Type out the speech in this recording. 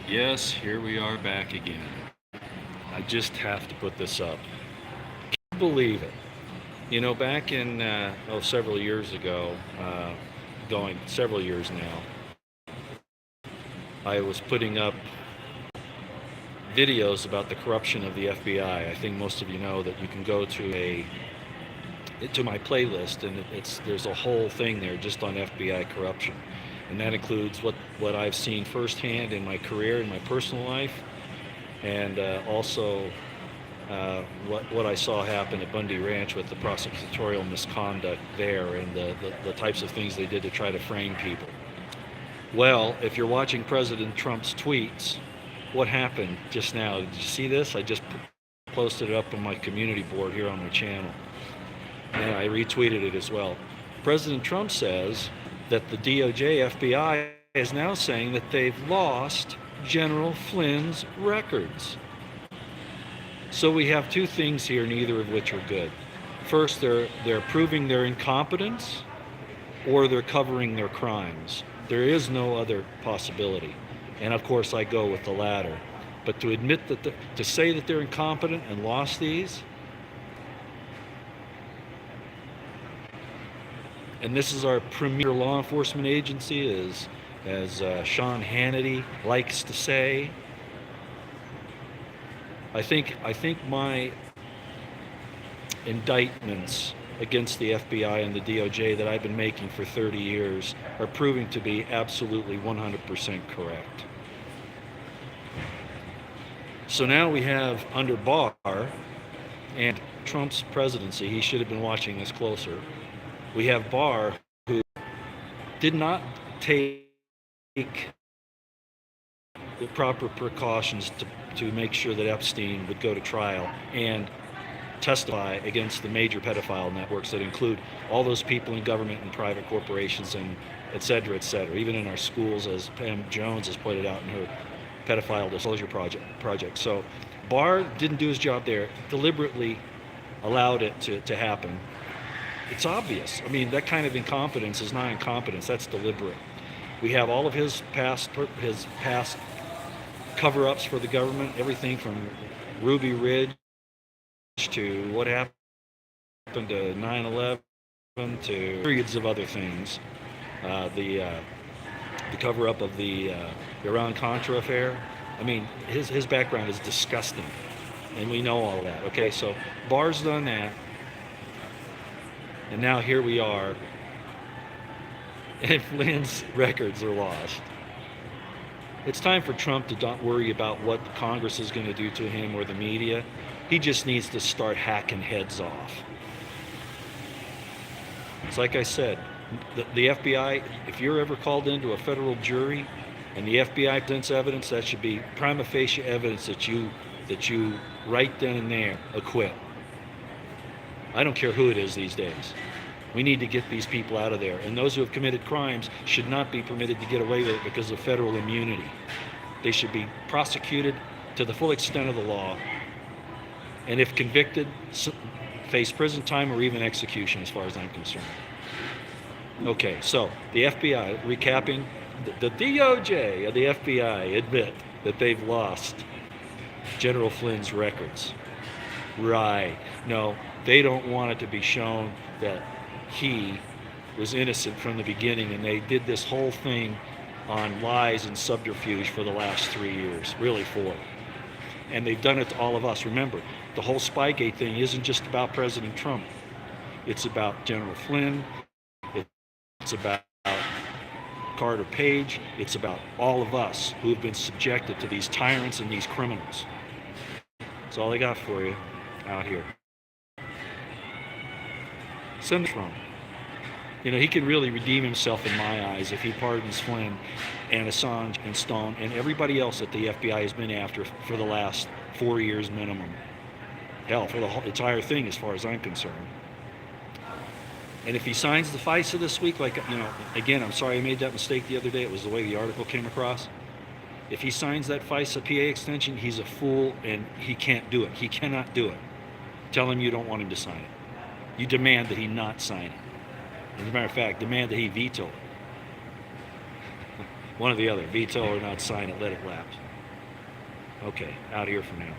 Yes, here we are back again. I just have to put this up. Can't believe it. You know, back in, several years ago, going several years now, I was putting up videos about the corruption of the FBI. I think most of you know that you can go to my playlist, and there's a whole thing there just on FBI corruption, and that includes what I've seen firsthand in my career, in my personal life, and also what I saw happen at Bundy Ranch with the prosecutorial misconduct there and the types of things they did to try to frame people. Well, if you're watching President Trump's tweets, what happened just now? Did you see this? I just posted it up on my community board here on my channel, and I retweeted it as well. President Trump says that the DOJ FBI is now saying that they've lost General Flynn's records. So we have two things here, neither of which are good. First, they're proving their incompetence, or they're covering their crimes. There is no other possibility. And of course, I go with the latter. But to admit to say that they're incompetent and lost these, and this is our premier law enforcement agency, as Sean Hannity likes to say. I think my indictments against the FBI and the DOJ that I've been making for 30 years are proving to be absolutely 100% correct. So now we have under Barr and Trump's presidency, he should have been watching this closer. We have Barr, who did not take the proper precautions to make sure that Epstein would go to trial and testify against the major pedophile networks that include all those people in government and private corporations and et cetera, even in our schools, as Pam Jones has pointed out in her pedophile disclosure project. So Barr didn't do his job there, deliberately allowed it to happen. It's obvious. I mean, that kind of incompetence is not incompetence, that's deliberate. We have all of his past cover-ups for the government, everything from Ruby Ridge to what happened to 9/11 to periods of other things. The cover-up of the Iran-Contra affair. I mean, his background is disgusting, and we know all that. Okay, so Barr's done that, and now here we are, and Flynn's records are lost. It's time for Trump to not worry about what Congress is going to do to him or the media. He just needs to start hacking heads off. It's like I said, the FBI, if you're ever called into a federal jury and the FBI presents evidence, that should be prima facie evidence that you right then and there acquit. I don't care who it is these days. We need to get these people out of there. And those who have committed crimes should not be permitted to get away with it because of federal immunity. They should be prosecuted to the full extent of the law, and if convicted, face prison time or even execution, as far as I'm concerned. Okay, so the FBI, recapping, the DOJ and the FBI admit that they've lost General Flynn's records. Right. No, they don't want it to be shown that he was innocent from the beginning, and they did this whole thing on lies and subterfuge for the last 3 years, really 4. And they've done it to all of us. Remember, the whole Spygate thing isn't just about President Trump. It's about General Flynn. It's about Carter Page. It's about all of us who have been subjected to these tyrants and these criminals. That's all I got for you out here. Send Trump. You know, he can really redeem himself in my eyes if he pardons Flynn and Assange and Stone and everybody else that the FBI has been after for the last 4 years minimum. Hell, for the whole entire thing, as far as I'm concerned. And if he signs the FISA this week, like, you know, again, I'm sorry I made that mistake the other day. It was the way the article came across. If he signs that FISA PA extension, he's a fool and he can't do it. He cannot do it. Tell him you don't want him to sign it. You demand that he not sign it. As a matter of fact, demand that he veto it. One or the other. Veto or not sign it, let it lapse. Okay, out here for now.